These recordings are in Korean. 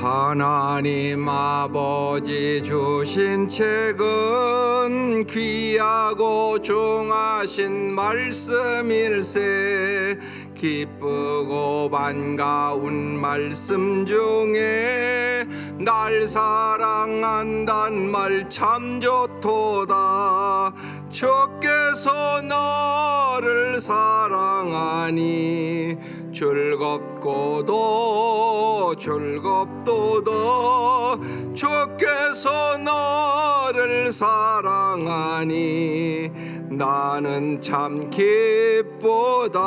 하나님 아버지 주신 책은 귀하고 중하신 말씀일세. 기쁘고 반가운 말씀 중에 날 사랑한단 말 참 좋도다. 주께서 너를 사랑하니 즐겁도다. 주께서 너를 사랑하니 나는 참 기쁘다.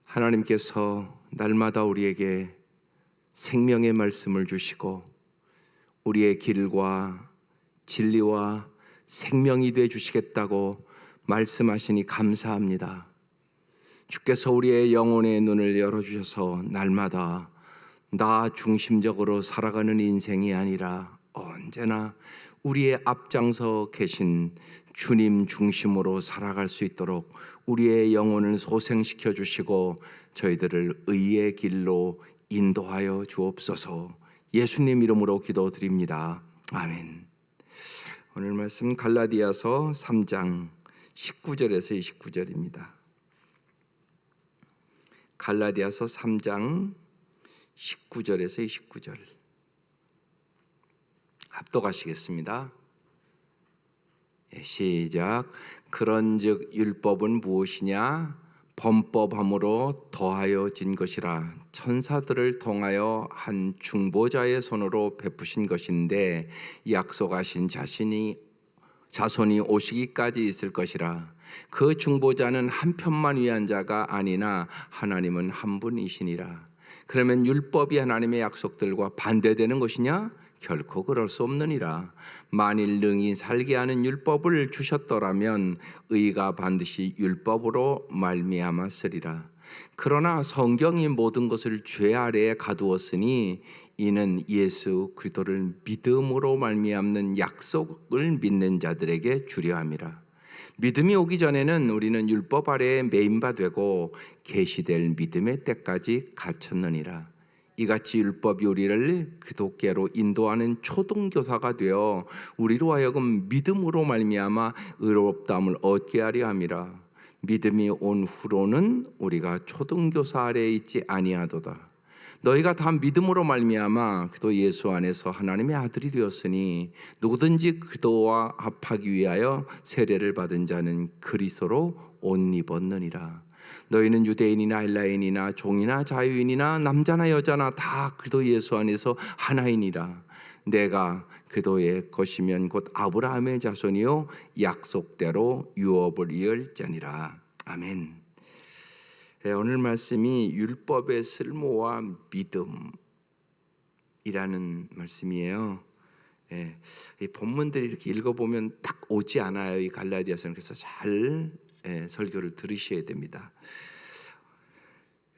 하나님께서 날마다 우리에게 생명의 말씀을 주시고 우리의 길과 진리와 생명이 되어 주시겠다고 말씀하시니 감사합니다. 주께서 우리의 영혼의 눈을 열어주셔서 날마다 나 중심적으로 살아가는 인생이 아니라 언제나 우리의 앞장서 계신 주님 중심으로 살아갈 수 있도록 우리의 영혼을 소생시켜 주시고 저희들을 의의 길로 인도하여 주옵소서. 예수님 이름으로 기도드립니다. 아멘. 오늘 말씀 갈라디아서 3장 19절에서 29절입니다. 갈라디아서 3장 19절에서 29절 합독하시겠습니다. 시작. 그런즉 율법은 무엇이냐? 범법함으로 더하여 진 것이라. 천사들을 통하여 한 중보자의 손으로 베푸신 것인데 약속하신 자손이 오시기까지 있을 것이라. 그 중보자는 한 편만 위한 자가 아니나 하나님은 한 분이시니라. 그러면 율법이 하나님의 약속들과 반대되는 것이냐? 결코 그럴 수 없느니라. 만일 능히 살게 하는 율법을 주셨더라면 의가 반드시 율법으로 말미암았으리라. 그러나 성경이 모든 것을 죄 아래에 가두었으니 이는 예수 그리스도를 믿음으로 말미암는 약속을 믿는 자들에게 주려 함이라. 믿음이 오기 전에는 우리는 율법 아래에 매인 바 되고 계시될 믿음의 때까지 갇혔느니라. 이같이 율법이 우리를 그리스도께로 인도하는 초등교사가 되어 우리로 하여금 믿음으로 말미암아 의롭다함을 얻게 하려 함이라. 믿음이 온 후로는 우리가 초등교사 아래에 있지 아니하도다. 너희가 다 믿음으로 말미암아 그리스도 예수 안에서 하나님의 아들이 되었으니 누구든지 그리스도와 합하기 위하여 세례를 받은 자는 그리스도로 옷 입었느니라. 너희는 유대인이나 헬라인이나 종이나 자유인이나 남자나 여자나 다 그리스도 예수 안에서 하나이니라. 내가 그리스도의 것이면 곧 아브라함의 자손이요 약속대로 유업을 이을 자니라. 아멘. 오늘 말씀이 율법의 쓸모와 믿음이라는 말씀이에요. 이 본문들이 이렇게 읽어보면 딱 오지 않아요. 이 갈라디아서는. 그래서 잘 설교를 들으셔야 됩니다.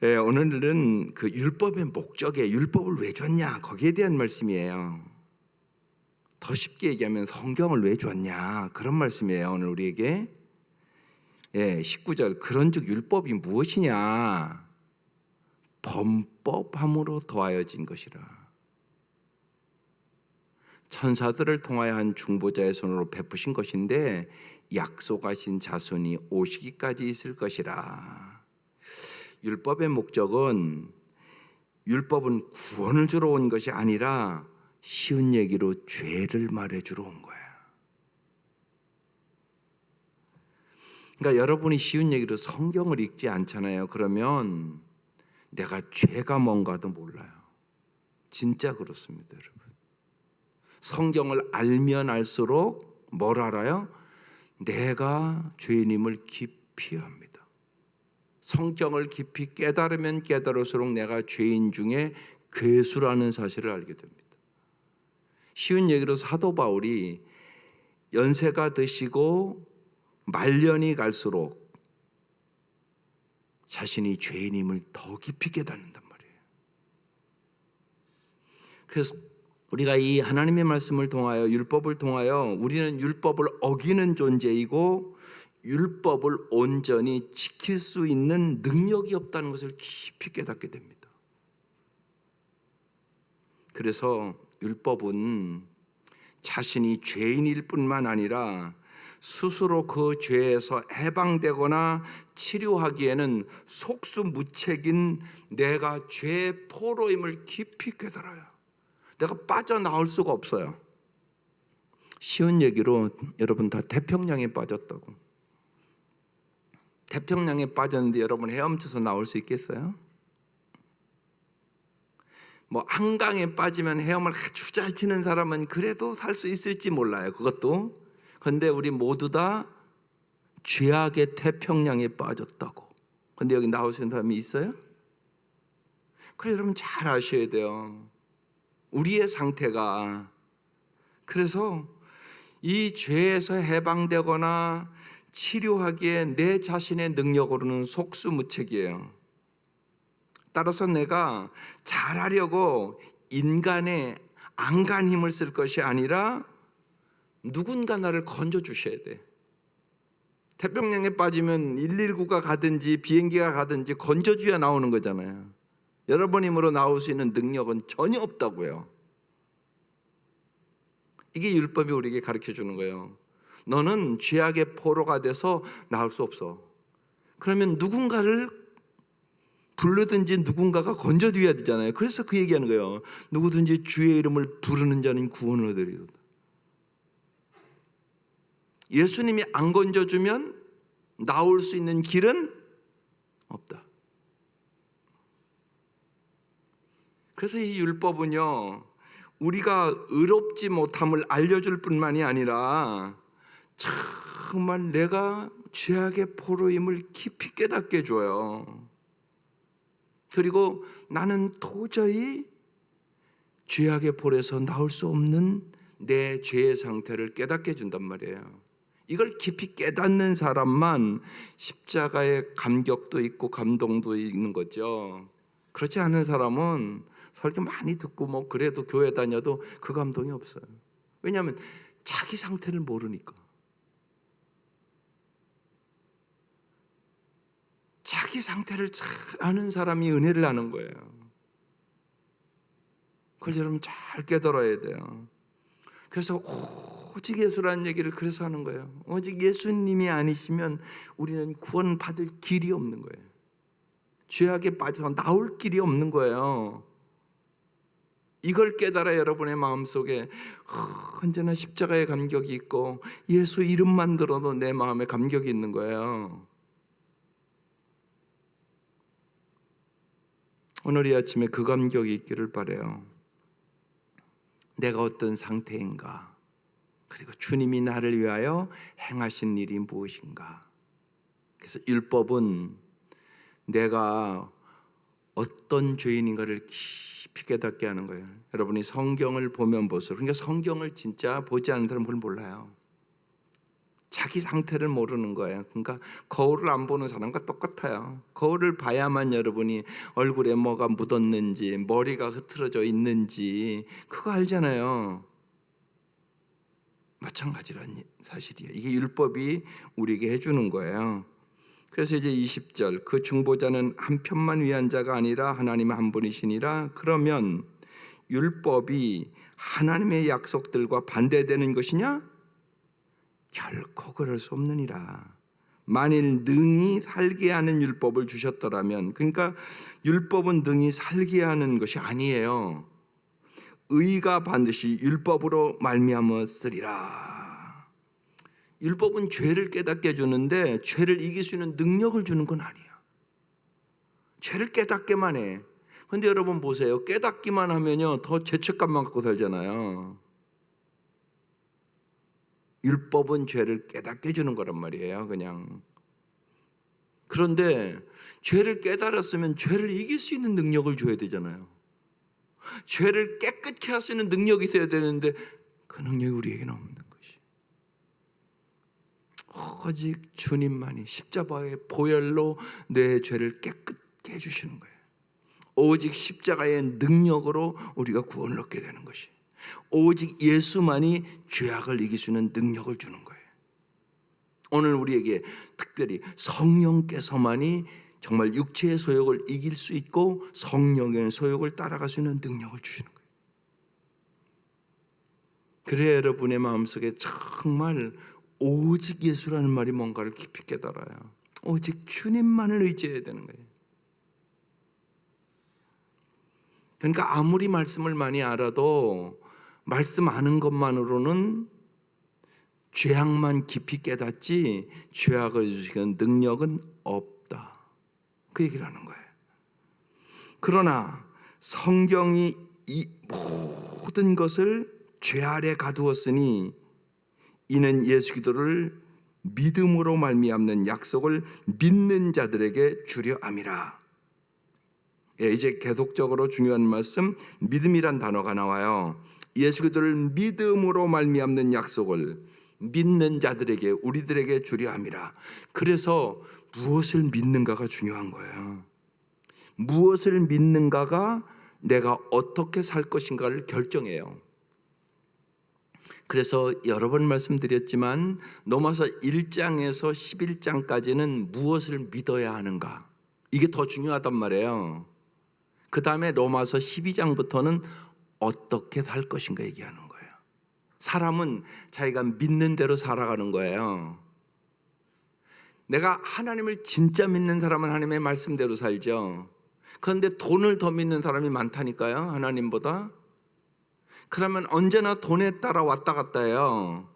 오늘은 그 율법의 목적에 율법을 왜 줬냐 거기에 대한 말씀이에요. 더 쉽게 얘기하면 성경을 왜 줬냐 그런 말씀이에요. 오늘 우리에게 19절 그런즉 율법이 무엇이냐? 범법함으로 더하여진 것이라. 천사들을 통하여 한 중보자의 손으로 베푸신 것인데 약속하신 자손이 오시기까지 있을 것이라. 율법의 목적은 율법은 구원을 주러 온 것이 아니라 쉬운 얘기로 죄를 말해주러 온 거예요. 그러니까 여러분이 쉬운 얘기로 성경을 읽지 않잖아요. 그러면 내가 죄가 뭔가도 몰라요. 진짜 그렇습니다, 여러분. 성경을 알면 알수록 뭘 알아요? 내가 죄인임을 깊이 압니다. 성경을 깊이 깨달으면 깨달을수록 내가 죄인 중에 괴수라는 사실을 알게 됩니다. 쉬운 얘기로 사도 바울이 연세가 드시고 말년이 갈수록 자신이 죄인임을 더 깊이 깨닫는단 말이에요. 그래서 우리가 이 하나님의 말씀을 통하여 율법을 통하여 우리는 율법을 어기는 존재이고 율법을 온전히 지킬 수 있는 능력이 없다는 것을 깊이 깨닫게 됩니다. 그래서 율법은 자신이 죄인일 뿐만 아니라 스스로 그 죄에서 해방되거나 치료하기에는 속수무책인 내가 죄의 포로임을 깊이 깨달아요. 내가 빠져나올 수가 없어요. 쉬운 얘기로 여러분 다 태평양에 빠졌다고. 태평양에 빠졌는데 여러분 헤엄쳐서 나올 수 있겠어요? 뭐 한강에 빠지면 헤엄을 아주 잘 치는 사람은 그래도 살 수 있을지 몰라요. 그것도. 그런데 우리 모두 다 죄악의 태평양에 빠졌다고. 그런데 여기 나올 수 있는 사람이 있어요? 그래, 여러분 잘 아셔야 돼요. 우리의 상태가. 그래서 이 죄에서 해방되거나 치료하기에 내 자신의 능력으로는 속수무책이에요. 따라서 내가 잘하려고 인간의 안간 힘을 쓸 것이 아니라 누군가 나를 건져 주셔야 돼. 태평양에 빠지면 119가 가든지 비행기가 가든지 건져줘야 나오는 거잖아요. 여러분 힘으로 나올 수 있는 능력은 전혀 없다고요. 이게 율법이 우리에게 가르쳐 주는 거예요. 너는 죄악의 포로가 돼서 나올 수 없어. 그러면 누군가를 부르든지 누군가가 건져줘야 되잖아요. 그래서 그 얘기하는 거예요. 누구든지 주의 이름을 부르는 자는 구원을 얻으리로다. 예수님이 안 건져주면 나올 수 있는 길은 없다. 그래서 이 율법은요, 우리가 의롭지 못함을 알려줄 뿐만이 아니라 정말 내가 죄악의 포로임을 깊이 깨닫게 해줘요. 그리고 나는 도저히 죄악의 포로에서 나올 수 없는 내 죄의 상태를 깨닫게 해준단 말이에요. 이걸 깊이 깨닫는 사람만 십자가의 감격도 있고 감동도 있는 거죠. 그렇지 않은 사람은 설교 많이 듣고 뭐 그래도 교회 다녀도 그 감동이 없어요. 왜냐하면 자기 상태를 모르니까. 자기 상태를 잘 아는 사람이 은혜를 아는 거예요. 그걸 여러분 잘 깨달아야 돼요. 그래서 오직 예수라는 얘기를 그래서 하는 거예요. 오직 예수님이 아니시면 우리는 구원받을 길이 없는 거예요. 죄악에 빠져서 나올 길이 없는 거예요. 이걸 깨달아 여러분의 마음속에 언제나 십자가의 감격이 있고 예수 이름만 들어도 내 마음에 감격이 있는 거예요. 오늘 이 아침에 그 감격이 있기를 바라요. 내가 어떤 상태인가, 그리고 주님이 나를 위하여 행하신 일이 무엇인가. 그래서 율법은 내가 어떤 죄인인가를 깊이 깨닫게 하는 거예요. 여러분이 성경을 보면 볼수록, 그러니까 성경을 진짜 보지 않는 사람은 그걸 몰라요. 자기 상태를 모르는 거예요. 그러니까 거울을 안 보는 사람과 똑같아요. 거울을 봐야만 여러분이 얼굴에 뭐가 묻었는지, 머리가 흐트러져 있는지 그거 알잖아요. 마찬가지란 사실이에요. 이게 율법이 우리에게 해주는 거예요. 그래서 이제 20절, 그 중보자는 한 편만 위한 자가 아니라 하나님 한 분이시니라. 그러면 율법이 하나님의 약속들과 반대되는 것이냐? 결코 그럴 수 없느니라. 만일 능히 살게 하는 율법을 주셨더라면, 그러니까 율법은 능히 살게 하는 것이 아니에요. 의가 반드시 율법으로 말미암아 쓰리라. 율법은 죄를 깨닫게 해주는데 죄를 이길 수 있는 능력을 주는 건 아니야. 죄를 깨닫게만 해. 그런데 여러분 보세요. 깨닫기만 하면요 더 죄책감만 갖고 살잖아요. 율법은 죄를 깨닫게 해주는 거란 말이에요. 그냥. 그런데 죄를 깨달았으면 죄를 이길 수 있는 능력을 줘야 되잖아요. 죄를 깨끗게 할 수 있는 능력이 있어야 되는데 그 능력이 우리에게는 없는 것이. 오직 주님만이 십자가의 보혈로 내 죄를 깨끗게 해주시는 거예요. 오직 십자가의 능력으로 우리가 구원을 얻게 되는 것이. 오직 예수만이 죄악을 이길 수 있는 능력을 주는 거예요. 오늘 우리에게 특별히 성령께서만이 정말 육체의 소욕을 이길 수 있고 성령의 소욕을 따라갈 수 있는 능력을 주시는 거예요. 그래야 여러분의 마음속에 정말 오직 예수라는 말이 뭔가를 깊이 깨달아요. 오직 주님만을 의지해야 되는 거예요. 그러니까 아무리 말씀을 많이 알아도 말씀 아는 것만으로는 죄악만 깊이 깨닫지 죄악을 주시는 능력은 없다. 그 얘기를 하는 거예요. 그러나 성경이 이 모든 것을 죄 아래 가두었으니 이는 예수 그리스도를 믿음으로 말미암는 약속을 믿는 자들에게 주려 함이라. 이제 계속적으로 중요한 말씀, 믿음이란 단어가 나와요. 예수 그리스도를 믿음으로 말미암는 약속을 믿는 자들에게, 우리들에게 주려 함이라. 그래서 무엇을 믿는가가 중요한 거예요. 무엇을 믿는가가 내가 어떻게 살 것인가를 결정해요. 그래서 여러 번 말씀드렸지만 로마서 1장에서 11장까지는 무엇을 믿어야 하는가, 이게 더 중요하단 말이에요. 그 다음에 로마서 12장부터는 어떻게 살 것인가 얘기하는 거예요. 사람은 자기가 믿는 대로 살아가는 거예요. 내가 하나님을 진짜 믿는 사람은 하나님의 말씀대로 살죠. 그런데 돈을 더 믿는 사람이 많다니까요, 하나님보다. 그러면 언제나 돈에 따라 왔다 갔다 해요.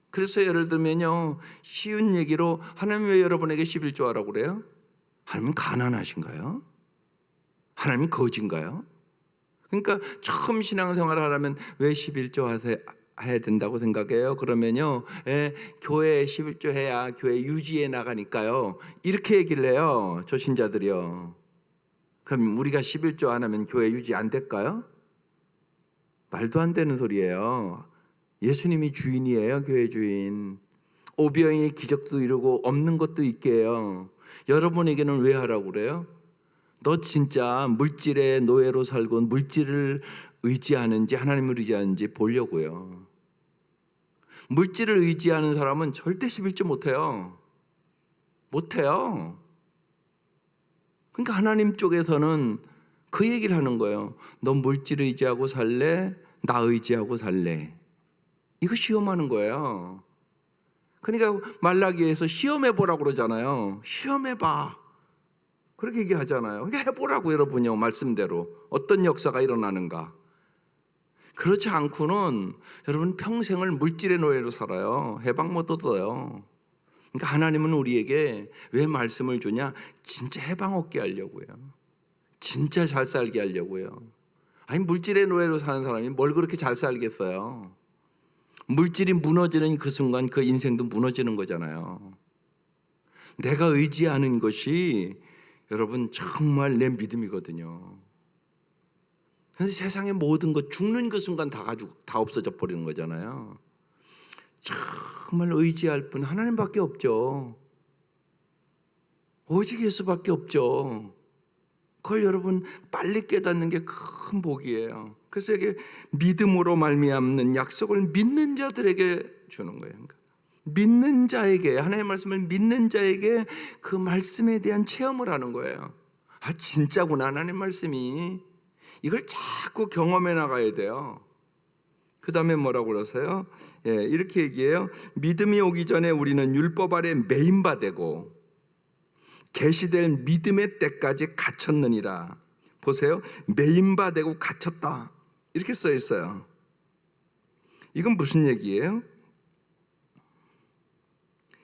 그래서 예를 들면요, 쉬운 얘기로 하나님 왜 여러분에게 11조 하라고 그래요? 하나님은 가난하신가요? 하나님은 거지인가요? 그러니까 처음 신앙생활을 하려면 왜 11조 해야 된다고 생각해요? 그러면요, 교회에 11조 해야 교회 유지해 나가니까요, 이렇게 얘기를 해요, 조신자들이요. 그럼 우리가 11조 안 하면 교회 유지 안 될까요? 말도 안 되는 소리예요. 예수님이 주인이에요, 교회 주인. 오병이의 기적도 이루고 없는 것도 있게 해요. 여러분에게는 왜 하라고 그래요? 너 진짜 물질의 노예로 살고 물질을 의지하는지 하나님을 의지하는지 보려고요. 물질을 의지하는 사람은 절대 11조 못해요. 못해요. 그러니까 하나님 쪽에서는 그 얘기를 하는 거예요. 너 물질 의지하고 살래? 나 의지하고 살래? 이거 시험하는 거예요. 그러니까 말라기에서 시험해보라고 그러잖아요. 시험해봐. 그렇게 얘기하잖아요. 그러니까 해보라고, 여러분요, 말씀대로. 어떤 역사가 일어나는가. 그렇지 않고는 여러분 평생을 물질의 노예로 살아요. 해방 못 얻어요. 그러니까 하나님은 우리에게 왜 말씀을 주냐? 진짜 해방 얻게 하려고요. 진짜 잘 살게 하려고요. 아니, 물질의 노예로 사는 사람이 뭘 그렇게 잘 살겠어요. 물질이 무너지는 그 순간 그 인생도 무너지는 거잖아요. 내가 의지하는 것이 여러분 정말 내 믿음이거든요. 그래서 세상의 모든 것 죽는 그 순간 다 가지고 다 없어져 버리는 거잖아요. 정말 의지할 분 하나님밖에 없죠. 오직 예수밖에 없죠. 그걸 여러분 빨리 깨닫는 게 큰 복이에요. 그래서 이게 믿음으로 말미암는 약속을 믿는 자들에게 주는 거예요. 그러니까 믿는 자에게, 하나님의 말씀을 믿는 자에게 그 말씀에 대한 체험을 하는 거예요. 아, 진짜구나 하나님 말씀이. 이걸 자꾸 경험해 나가야 돼요. 그 다음에 뭐라고 그러세요? 이렇게 얘기해요. 믿음이 오기 전에 우리는 율법 아래 매임받고 계시될 믿음의 때까지 갇혔느니라. 보세요. 매임받고 갇혔다, 이렇게 써 있어요. 이건 무슨 얘기예요?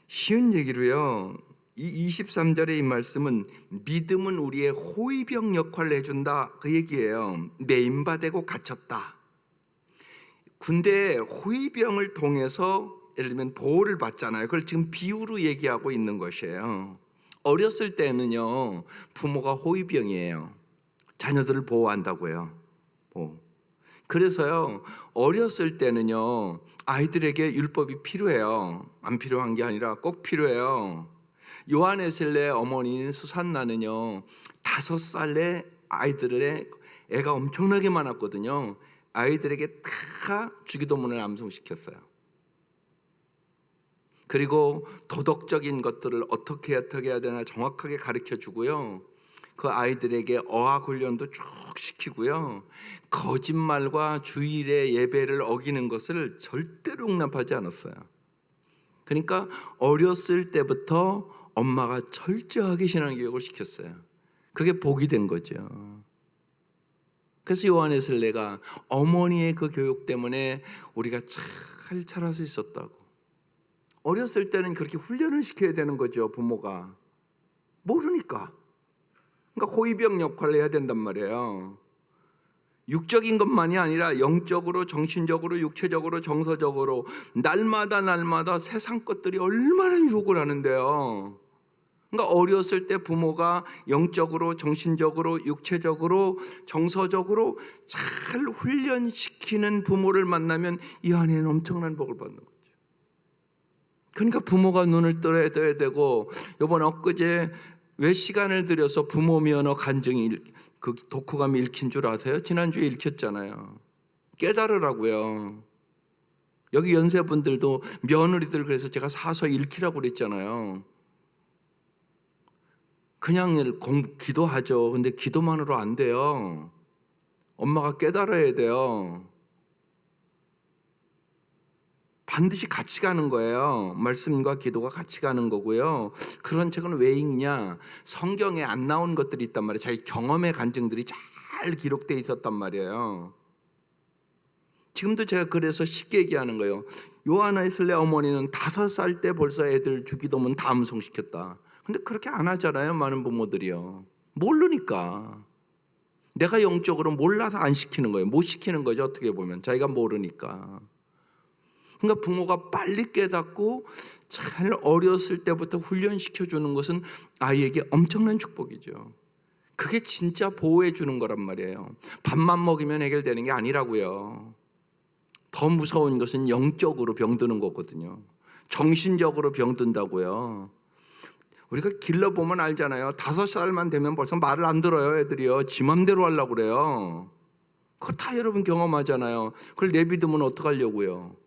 쉬운 얘기로요, 이 23절의 이 말씀은 믿음은 우리의 호위병 역할을 해준다, 그 얘기예요. 매임받고 갇혔다. 군대에 호위병을 통해서 예를 들면 보호를 받잖아요. 그걸 지금 비유로 얘기하고 있는 것이에요. 어렸을 때는요, 부모가 호위병이에요. 자녀들을 보호한다고요. 그래서요, 어렸을 때는요, 아이들에게 율법이 필요해요. 안 필요한 게 아니라 꼭 필요해요. 요한에셀레 어머니 수산나는요, 5살의 아이들의 애가 엄청나게 많았거든요. 아이들에게 다 주기도문을 암송시켰어요. 그리고 도덕적인 것들을 어떻게 해야 되나 정확하게 가르쳐 주고요. 그 아이들에게 어학 훈련도 쭉 시키고요. 거짓말과 주일의 예배를 어기는 것을 절대로 용납하지 않았어요. 그러니까 어렸을 때부터 엄마가 철저하게 신앙교육을 시켰어요. 그게 복이 된 거죠. 그래서 요한의 설례가 어머니의 그 교육 때문에 우리가 잘 자랄 수 있었다고. 어렸을 때는 그렇게 훈련을 시켜야 되는 거죠, 부모가. 모르니까. 그러니까 호위병 역할을 해야 된단 말이에요. 육적인 것만이 아니라 영적으로, 정신적으로, 육체적으로, 정서적으로 날마다 세상 것들이 얼마나 유혹을 하는데요. 그러니까 어렸을 때 부모가 영적으로, 정신적으로, 육체적으로, 정서적으로 잘 훈련시키는 부모를 만나면 이 안에는 엄청난 복을 받는 거죠. 그러니까 부모가 눈을 떠야 되고, 이번 엊그제 왜 시간을 들여서 부모 면허 간증이 그 독후감이 읽힌 줄 아세요? 지난주에 읽혔잖아요. 깨달으라고요. 여기 연세분들도 며느리들 그래서 제가 사서 읽히라고 그랬잖아요. 그냥 기도하죠. 근데 기도만으로 안 돼요. 엄마가 깨달아야 돼요. 반드시 같이 가는 거예요. 말씀과 기도가 같이 가는 거고요. 그런 책은 왜 읽냐? 성경에 안 나온 것들이 있단 말이에요. 자기 경험의 간증들이 잘 기록되어 있었단 말이에요. 지금도 제가 그래서 쉽게 얘기하는 거예요. 요한의 설례 어머니는 5살 때 벌써 애들 주기도문 다 암송시켰다. 근데 그렇게 안 하잖아요, 많은 부모들이요. 모르니까. 내가 영적으로 몰라서 안 시키는 거예요. 못 시키는 거죠, 어떻게 보면. 자기가 모르니까. 그러니까 부모가 빨리 깨닫고 잘 어렸을 때부터 훈련시켜 주는 것은 아이에게 엄청난 축복이죠. 그게 진짜 보호해 주는 거란 말이에요. 밥만 먹이면 해결되는 게 아니라고요. 더 무서운 것은 영적으로 병드는 거거든요. 정신적으로 병든다고요. 우리가 길러보면 알잖아요. 5살만 되면 벌써 말을 안 들어요, 애들이요. 지 맘대로 하려고 그래요. 그거 다 여러분 경험하잖아요. 그걸 내비두면 어떡하려고요.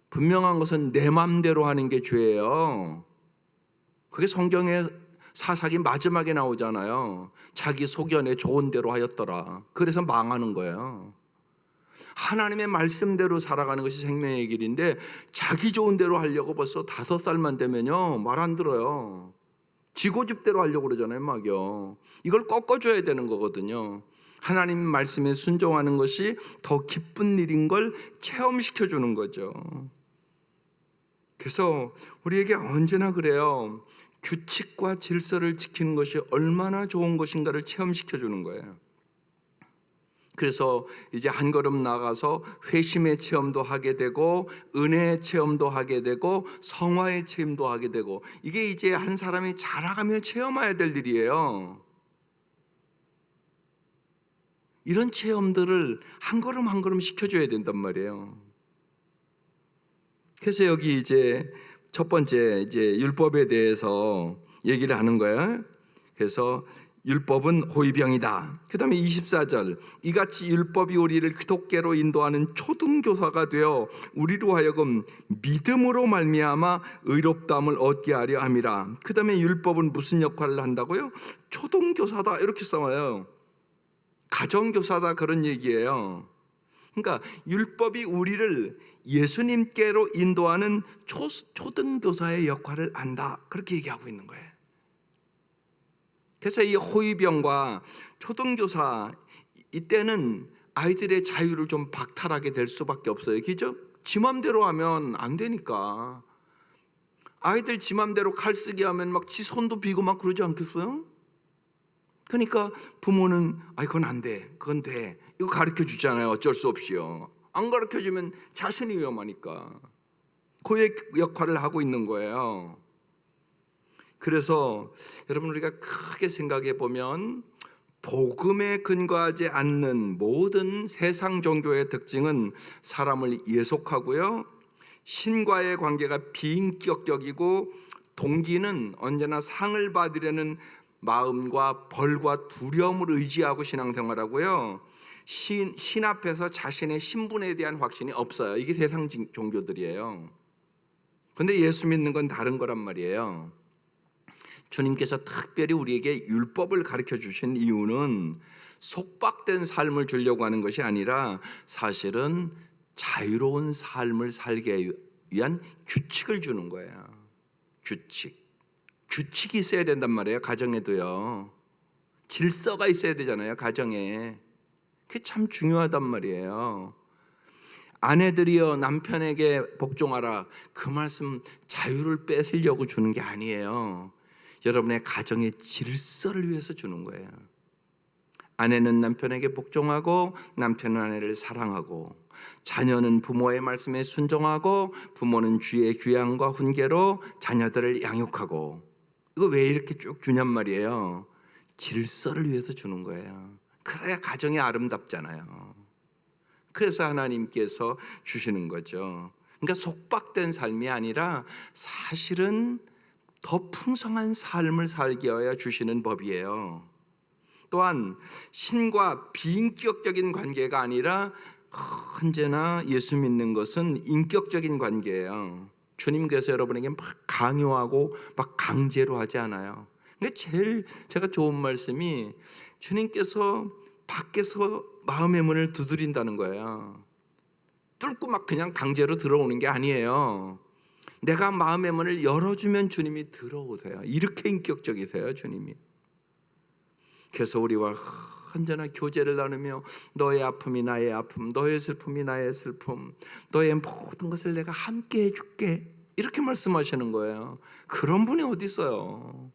분명한 것은 내 맘대로 하는 게 죄예요. 그게 성경의 사사기 마지막에 나오잖아요. 자기 소견에 좋은 대로 하였더라. 그래서 망하는 거예요. 하나님의 말씀대로 살아가는 것이 생명의 길인데 자기 좋은 대로 하려고 벌써 5살만 되면요 말 안 들어요. 지고집대로 하려고 그러잖아요, 막요. 이걸 꺾어줘야 되는 거거든요. 하나님 말씀에 순종하는 것이 더 기쁜 일인 걸 체험시켜 주는 거죠. 그래서 우리에게 언제나 그래요. 규칙과 질서를 지키는 것이 얼마나 좋은 것인가를 체험시켜 주는 거예요. 그래서 이제 한 걸음 나가서 회심의 체험도 하게 되고 은혜의 체험도 하게 되고 성화의 체험도 하게 되고 이게 이제 한 사람이 자라가며 체험해야 될 일이에요. 이런 체험들을 한 걸음 한 걸음 시켜줘야 된단 말이에요. 그래서 여기 이제 첫 번째 이제 율법에 대해서 얘기를 하는 거예요. 그래서 율법은 호위병이다. 그 다음에 24절 이같이 율법이 우리를 기독교로 인도하는 초등교사가 되어 우리로 하여금 믿음으로 말미암아 의롭다함을 얻게 하려 함이라. 그 다음에 율법은 무슨 역할을 한다고요? 초등교사다 이렇게 써요. 가정교사다 그런 얘기예요. 그러니까 율법이 우리를 예수님께로 인도하는 초등교사의 역할을 한다 그렇게 얘기하고 있는 거예요. 그래서 이 호위병과 초등교사 이때는 아이들의 자유를 좀 박탈하게 될 수밖에 없어요. 그죠? 지 맘대로 하면 안 되니까. 아이들 지 맘대로 칼 쓰기 하면 막 지 손도 비고 막 그러지 않겠어요? 그러니까 부모는 그건 안 돼, 그건 돼 이거 가르쳐 주잖아요. 어쩔 수 없이요. 안 가르쳐 주면 자신이 위험하니까 그 역할을 하고 있는 거예요. 그래서 여러분 우리가 크게 생각해 보면 복음에 근거하지 않는 모든 세상 종교의 특징은 사람을 예속하고요, 신과의 관계가 비인격적이고 동기는 언제나 상을 받으려는 마음과 벌과 두려움을 의지하고 신앙생활하고요, 신 앞에서 자신의 신분에 대한 확신이 없어요. 이게 세상 종교들이에요. 근데 예수 믿는 건 다른 거란 말이에요. 주님께서 특별히 우리에게 율법을 가르쳐 주신 이유는 속박된 삶을 주려고 하는 것이 아니라 사실은 자유로운 삶을 살게 위한 규칙을 주는 거예요. 규칙이 있어야 된단 말이에요. 가정에도요. 질서가 있어야 되잖아요. 가정에. 그게 참 중요하단 말이에요. 아내들이여 남편에게 복종하라. 그 말씀 자유를 뺏으려고 주는 게 아니에요. 여러분의 가정의 질서를 위해서 주는 거예요. 아내는 남편에게 복종하고 남편은 아내를 사랑하고 자녀는 부모의 말씀에 순종하고 부모는 주의 규양과 훈계로 자녀들을 양육하고. 이거 왜 이렇게 쭉 주냔 말이에요. 질서를 위해서 주는 거예요. 그래야 가정이 아름답잖아요. 그래서 하나님께서 주시는 거죠. 그러니까 속박된 삶이 아니라 사실은 더 풍성한 삶을 살게 하여 주시는 법이에요. 또한 신과 비인격적인 관계가 아니라 언제나 예수 믿는 것은 인격적인 관계예요. 주님께서 여러분에게 막 강요하고 막 강제로 하지 않아요. 그러니까 제일 제가 좋은 말씀이 주님께서 밖에서 마음의 문을 두드린다는 거예요. 뚫고 막 그냥 강제로 들어오는 게 아니에요. 내가 마음의 문을 열어주면 주님이 들어오세요. 이렇게 인격적이세요, 주님이. 그래서 우리와 언제나 교제를 나누며 너의 아픔이 나의 아픔, 너의 슬픔이 나의 슬픔, 너의 모든 것을 내가 함께 해줄게, 이렇게 말씀하시는 거예요. 그런 분이 어디 있어요?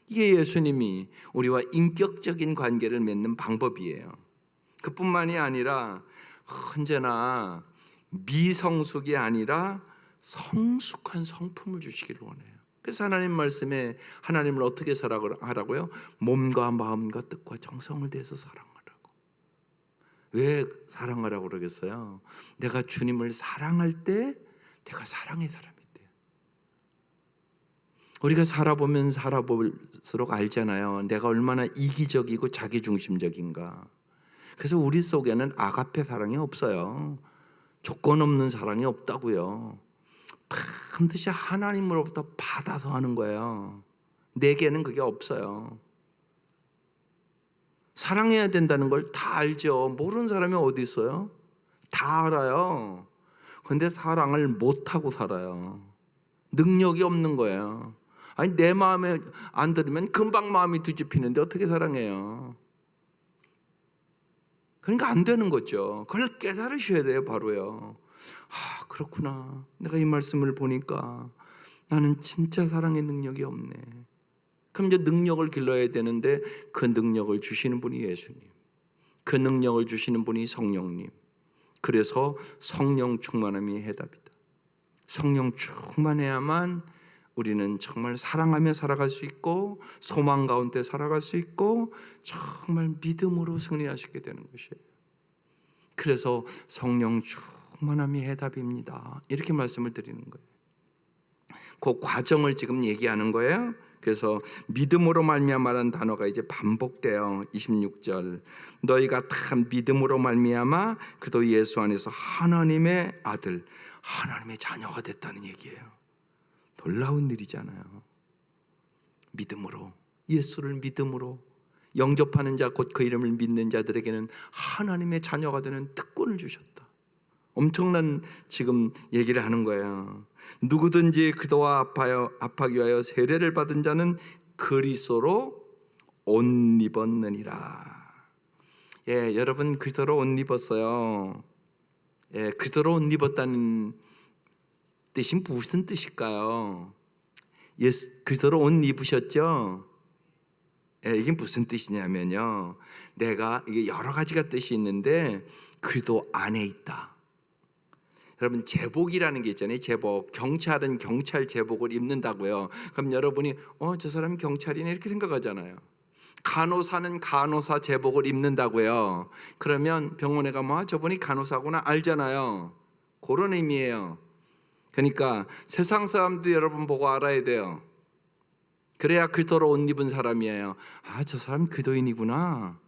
이게 예수님이 우리와 인격적인 관계를 맺는 방법이에요. 그뿐만이 아니라 언제나 미성숙이 아니라 성숙한 성품을 주시기를 원해요. 그래서 하나님 말씀에 하나님을 어떻게 사랑하라고요? 몸과 마음과 뜻과 정성을 다해서 사랑하라고. 왜 사랑하라고 그러겠어요? 내가 주님을 사랑할 때 내가 사랑의 사람이 돼요. 우리가 살아보면 살아볼수록 알잖아요. 내가 얼마나 이기적이고 자기중심적인가. 그래서 우리 속에는 아가페 사랑이 없어요. 조건 없는 사랑이 없다고요. 반드시 하나님으로부터 받아서 하는 거예요. 내게는 그게 없어요. 사랑해야 된다는 걸 다 알죠. 모르는 사람이 어디 있어요? 다 알아요. 그런데 사랑을 못하고 살아요. 능력이 없는 거예요. 아니, 내 마음에 안 들으면 금방 마음이 뒤집히는데 어떻게 사랑해요? 그러니까 안 되는 거죠. 그걸 깨달으셔야 돼요, 바로요. 아, 그렇구나. 내가 이 말씀을 보니까 나는 진짜 사랑의 능력이 없네. 그럼 이제 능력을 길러야 되는데 그 능력을 주시는 분이 예수님. 그 능력을 주시는 분이 성령님. 그래서 성령 충만함이 해답이다. 성령 충만해야만 우리는 정말 사랑하며 살아갈 수 있고 소망 가운데 살아갈 수 있고 정말 믿음으로 승리하시게 되는 것이에요. 그래서 성령 충만함이 해답입니다. 이렇게 말씀을 드리는 거예요. 그 과정을 지금 얘기하는 거예요. 그래서 믿음으로 말미암아라는 단어가 이제 반복돼요. 26절 너희가 다 믿음으로 말미암아 그도 예수 안에서 하나님의 아들, 하나님의 자녀가 됐다는 얘기예요. 놀라운 일이잖아요. 믿음으로, 예수를 믿음으로 영접하는 자, 곧 그 이름을 믿는 자들에게는 하나님의 자녀가 되는 특권을 주셨다. 엄청난 지금 얘기를 하는 거예요. 누구든지 그도와 합하기 위하여 세례를 받은 자는 그리스도로 옷 입었느니라. 예, 여러분 그리스도로 옷 입었어요. 예, 그리스도로 옷 입었다는 뜻이 무슨 뜻일까요? 그리스도로 옷 입으셨죠? 예, 이게 무슨 뜻이냐면요, 내가 이게 여러 가지가 뜻이 있는데 그리스도 안에 있다. 여러분 제복이라는 게 있잖아요. 제복. 경찰은 경찰 제복을 입는다고요. 그럼 여러분이 저 사람이 경찰이네 이렇게 생각하잖아요. 간호사는 간호사 제복을 입는다고요. 그러면 병원에 가면 저분이 간호사구나 알잖아요. 그런 의미예요. 그러니까 세상 사람도 여러분 보고 알아야 돼요. 그래야 그리스도로 옷 입은 사람이에요. 아, 저 사람 그리스도인이구나.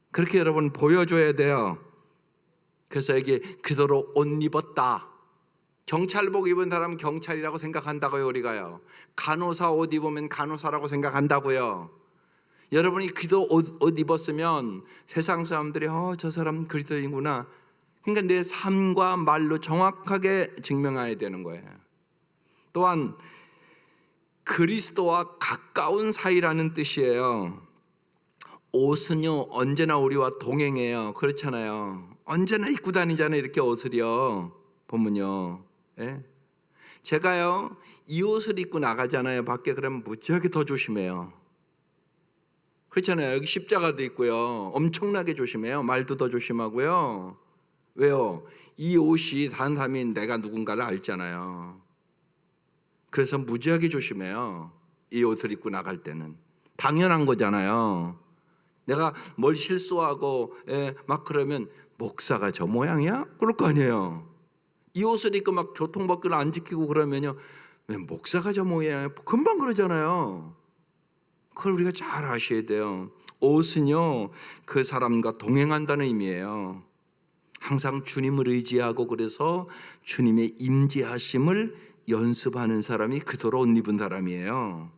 그렇게 여러분 보여줘야 돼요. 그래서 이게 그리스도로 옷 입었다. 경찰복 입은 사람은 경찰이라고 생각한다고요. 우리가요. 간호사 옷 입으면 간호사라고 생각한다고요. 여러분이 기도 옷 입었으면 세상 사람들이 저 사람 그리스도인구나. 그러니까 내 삶과 말로 정확하게 증명해야 되는 거예요. 또한 그리스도와 가까운 사이라는 뜻이에요. 옷은요 언제나 우리와 동행해요. 그렇잖아요. 언제나 입고 다니잖아요. 이렇게 옷을요. 보면요. 예? 제가요 이 옷을 입고 나가잖아요. 밖에. 그러면 무지하게 더 조심해요. 그렇잖아요. 여기 십자가도 있고요. 엄청나게 조심해요. 말도 더 조심하고요. 왜요? 이 옷이 다른 사람이 내가 누군가를 알잖아요. 그래서 무지하게 조심해요. 이 옷을 입고 나갈 때는. 당연한 거잖아요. 내가 뭘 실수하고 막 그러면 목사가 저 모양이야? 그럴 거 아니에요. 이 옷을 입고 막 교통법규를 안 지키고 그러면요, 왜 목사가 저 모양이야? 금방 그러잖아요. 그걸 우리가 잘 아셔야 돼요. 옷은요 그 사람과 동행한다는 의미예요. 항상 주님을 의지하고 그래서 주님의 임재하심을 연습하는 사람이 그도로 옷 입은 사람이에요.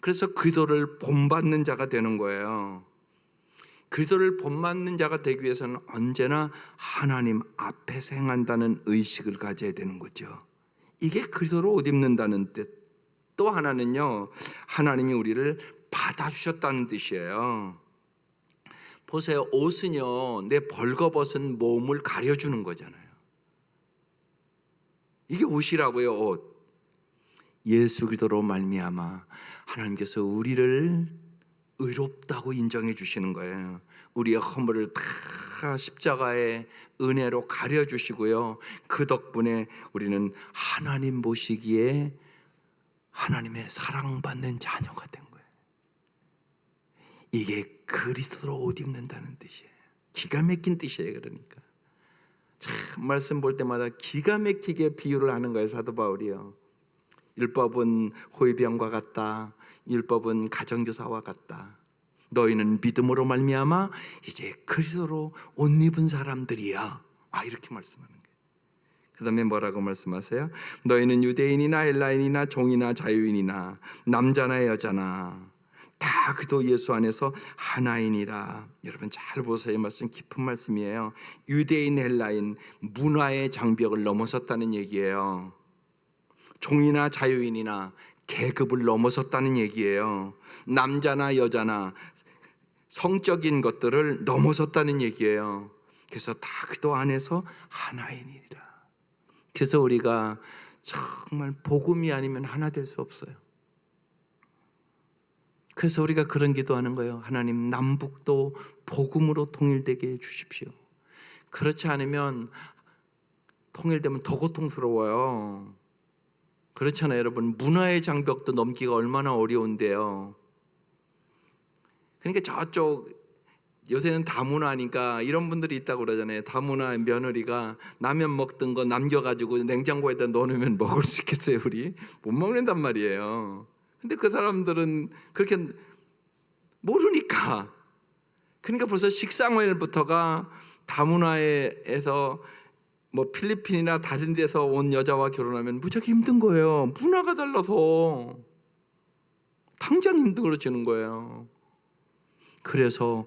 그래서 그도를 본받는 자가 되는 거예요. 그리스도를 본받는 자가 되기 위해서는 언제나 하나님 앞에서 행한다는 의식을 가져야 되는 거죠. 이게 그리스도로 옷 입는다는 뜻. 또 하나는요, 하나님이 우리를 받아주셨다는 뜻이에요. 보세요, 옷은요 내 벌거벗은 몸을 가려주는 거잖아요. 이게 옷이라고요. 옷. 예수 그리스도로 말미암아 하나님께서 우리를 의롭다고 인정해 주시는 거예요. 우리의 허물을 다 십자가의 은혜로 가려주시고요, 그 덕분에 우리는 하나님 보시기에 하나님의 사랑받는 자녀가 된 거예요. 이게 그리스도로 옷 입는다는 뜻이에요. 기가 막힌 뜻이에요. 그러니까 참 말씀 볼 때마다 기가 막히게 비유를 하는 거예요. 사도 바울이요. 율법은 호위병과 같다. 율법은 가정교사와 같다. 너희는 믿음으로 말미암아 이제 그리스도로 옷 입은 사람들이야. 이렇게 말씀하는 거예요. 그 다음에 뭐라고 말씀하세요? 너희는 유대인이나 헬라인이나 종이나 자유인이나 남자나 여자나 다 그도 예수 안에서 하나이니라. 여러분 잘 보세요. 말씀 깊은 말씀이에요. 유대인 헬라인 문화의 장벽을 넘어섰다는 얘기예요. 종이나 자유인이나 계급을 넘어섰다는 얘기예요. 남자나 여자나 성적인 것들을 넘어섰다는 얘기예요. 그래서 다 그도 안에서 하나이니라. 그래서 우리가 정말 복음이 아니면 하나 될 수 없어요. 그래서 우리가 그런 기도하는 거예요. 하나님 남북도 복음으로 통일되게 해주십시오. 그렇지 않으면 통일되면 더 고통스러워요. 그렇잖아요. 여러분 문화의 장벽도 넘기가 얼마나 어려운데요. 그러니까 저쪽 요새는 다문화니까 이런 분들이 있다고 그러잖아요. 다문화 며느리가 라면 먹던 거 남겨가지고 냉장고에다 넣어놓으면 먹을 수 있겠어요? 우리 못 먹는단 말이에요. 근데 그 사람들은 그렇게 모르니까. 그러니까 벌써 식상웰부터가 다문화에서 뭐 필리핀이나 다른 데서 온 여자와 결혼하면 무척 힘든 거예요. 문화가 달라서 당장 힘들어지는 거예요. 그래서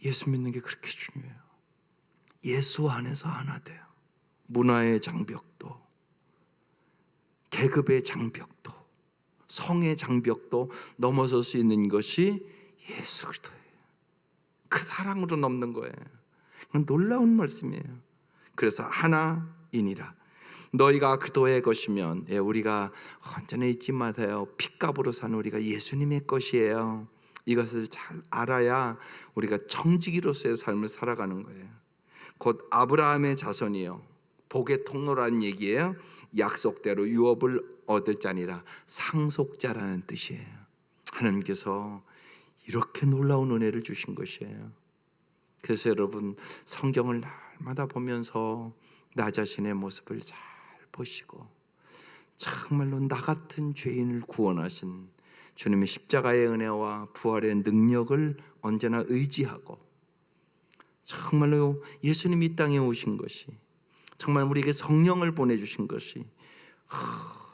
예수 믿는 게 그렇게 중요해요. 예수 안에서 하나 돼요. 문화의 장벽도, 계급의 장벽도, 성의 장벽도 넘어설 수 있는 것이 예수 그리스도예요. 그 사랑으로 넘는 거예요. 놀라운 말씀이에요. 그래서 하나이니라. 너희가 그도의 것이면, 우리가 언제나 잊지 마세요. 핏값으로 산 우리가 예수님의 것이에요. 이것을 잘 알아야 우리가 청지기로서의 삶을 살아가는 거예요. 곧 아브라함의 자손이요 복의 통로라는 얘기예요. 약속대로 유업을 얻을 자니라. 상속자라는 뜻이에요. 하나님께서 이렇게 놀라운 은혜를 주신 것이에요. 그래서 여러분 성경을 날마다 보면서 나 자신의 모습을 잘 보시고 정말로 나 같은 죄인을 구원하신 주님의 십자가의 은혜와 부활의 능력을 언제나 의지하고 정말로 예수님이 이 땅에 오신 것이 정말 우리에게 성령을 보내주신 것이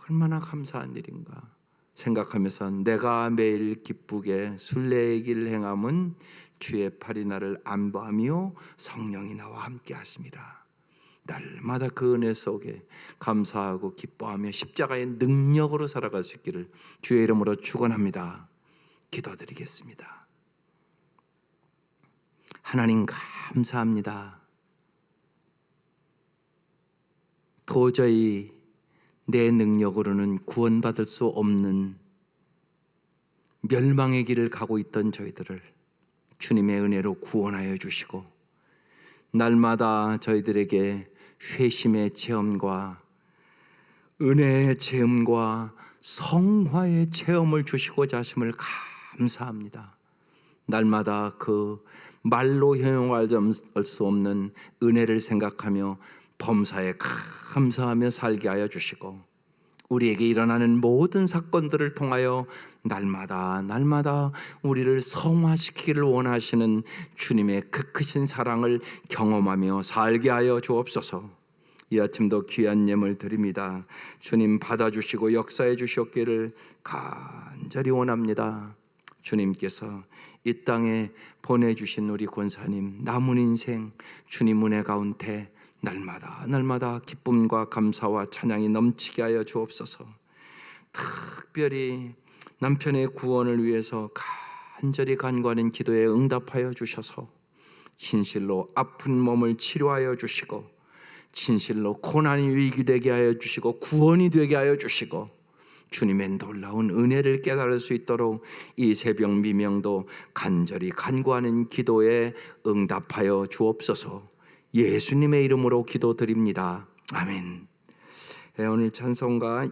얼마나 감사한 일인가 생각하면서 내가 매일 기쁘게 순례의 길 행함은 주의 팔이 나를 안보하며 성령이 나와 함께 하십니다. 날마다 그 은혜 속에 감사하고 기뻐하며 십자가의 능력으로 살아갈 수 있기를 주의 이름으로 축원합니다. 기도드리겠습니다. 하나님 감사합니다. 도저히 내 능력으로는 구원받을 수 없는 멸망의 길을 가고 있던 저희들을 주님의 은혜로 구원하여 주시고 날마다 저희들에게 회심의 체험과 은혜의 체험과 성화의 체험을 주시고자 하심을 감사합니다. 날마다 그 말로 형용할 수 없는 은혜를 생각하며 범사에 감사하며 살게 하여 주시고 우리에게 일어나는 모든 사건들을 통하여 날마다 우리를 성화시키기를 원하시는 주님의 그 크신 사랑을 경험하며 살게 하여 주옵소서. 이 아침도 귀한 예물 드립니다. 주님 받아주시고 역사해 주셨기를 간절히 원합니다. 주님께서 이 땅에 보내주신 우리 권사님 남은 인생 주님 은혜 가운데 날마다 기쁨과 감사와 찬양이 넘치게 하여 주옵소서. 특별히 남편의 구원을 위해서 간절히 간구하는 기도에 응답하여 주셔서 진실로 아픈 몸을 치료하여 주시고 진실로 고난이 위기되게 하여 주시고 구원이 되게 하여 주시고 주님의 놀라운 은혜를 깨달을 수 있도록 이 새벽 미명도 간절히 간구하는 기도에 응답하여 주옵소서. 예수님의 이름으로 기도드립니다. 아멘. 오늘 찬송가